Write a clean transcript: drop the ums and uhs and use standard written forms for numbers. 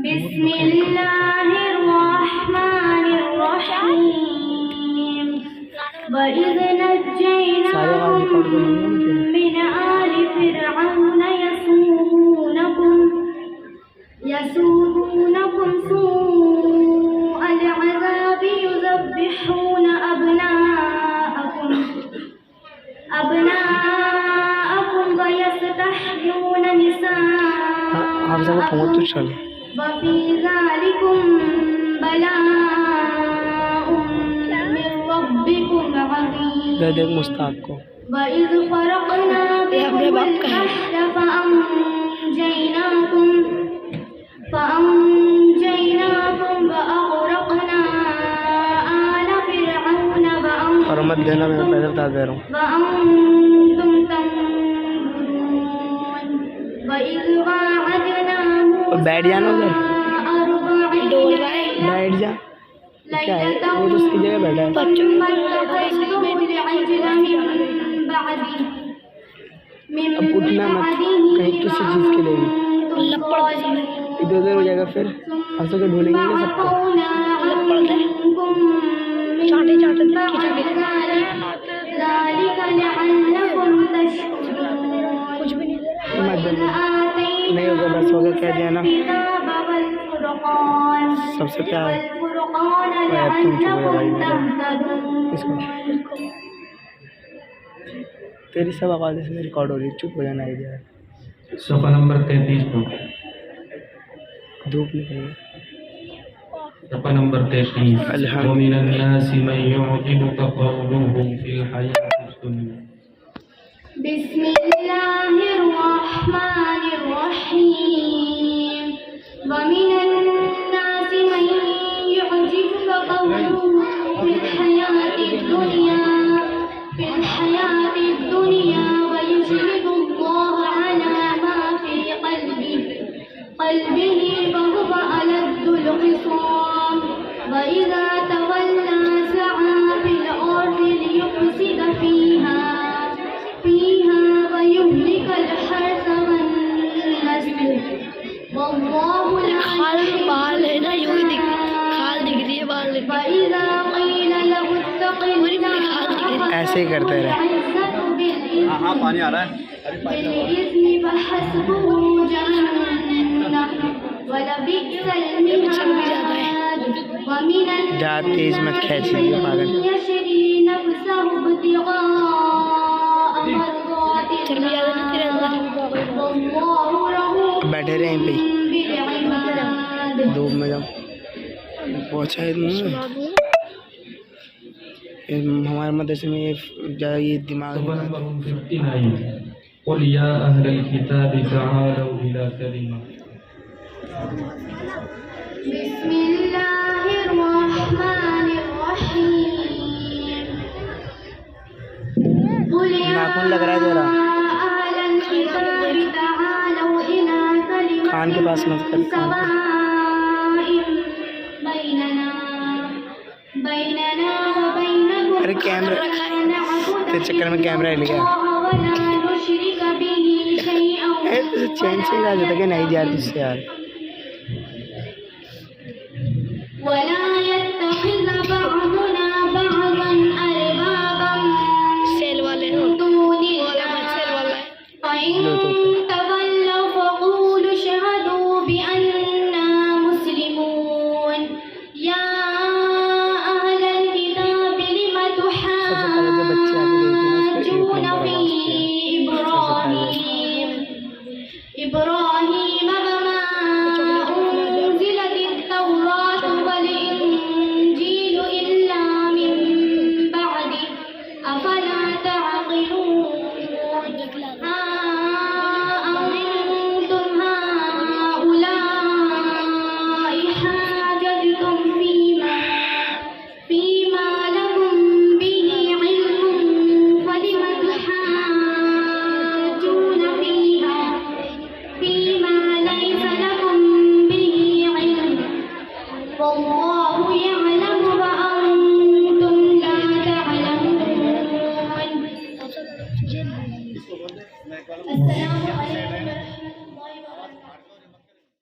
बिस्मिल्लाहिर्रहमानिर्रहीम वइज़ नज्जैनाकुम मिन आलि फ़िरऔन यसूमूनकुम सूअल अज़ाबि युज़ब्बिहून अबनाअकुम व यस्तहयून निसाअकुम वफ़ी ज़ालिकुम बलाउम मिर रब्बिकुम अज़ीम। देख मुस्ताक को वइज़ फ़रक़ना बिकुम अल-बहर फ़अंजयनाकुम वअग़रक़ना आल फ़िरऔन और मत देना, मैं पहले बता दे रहा हूँ। वअंतुम तंज़ुरून वइज़ वाअदना मूसा बैठ जाना उधर, बैठ जा। क्या है वो तो उसकी जगह बैठा है। अब उठना मत कहीं किसी चीज़ के लिए भी, इधर उधर हो जाएगा फिर हंसों के ढूंढेंगे ना सबको। कुछ भी नहीं होगा, बस होगा कह दिया ना। सबसे प्यार इसको तेरी सब आवाज़ इसमें रिकॉर्ड हो रही है, चुप हो जाना इधर। सफ़ा नंबर 33 पर धूप निकल गई। सफ़ा नंबर 33 वमिनन्नासि मन युअजिबुका क़ौलुहु फ़िल हयातिद दुनिया। बिस्मिल्लाहिर्रहमानिर्रहीम वमिनन्नासि मन युअजिबुका क़ौलुहु फ़िल हयातिद दुनिया व युशहिदुल्लाह अला मा फ़ी क़ल्बिही वहुवा अलद्दुल ख़िसाम वइज़ा तवल्ला सअा फ़िल अर्ज़ि लियुफ़्सिद फ़ीहा वयुहलिकल हर्स वन्नस्ल वल्लाहु ला बाल है ना, यूं ही खाल दिख रही है बाल। वइज़ा क़ील लहु इत्तक़िल्लाह ऐसे ही करते रहे। हाँ पानी आ रहा है। बिलिस्मि फहस्बुहु जहन्नम वलबि'सल मिहाद वमिनन जा तेज मत खींचिए पागल। यशरी नफ्सहु इब्तिग़ाअ मर्ज़ाति वल्लाहु रऊफ़ुर बैठे रहे पे बिल-इबाद। धूप में जब पहुँचा है हमारे मदरसे में ये दिमाग सफ़ा नंबर 59 क़ुल या अहलल किताबि तआलौ इला कलिमा। बिस्मिल्लाहिर्रहमानिर्रहीम नाखून लग रहा है तेरा, कान के पास मत कर। अरे कैमरा तेरे चक्कर में कैमरा हिल गया। चैन से आ जाता कि नहीं यार तुझसे यार।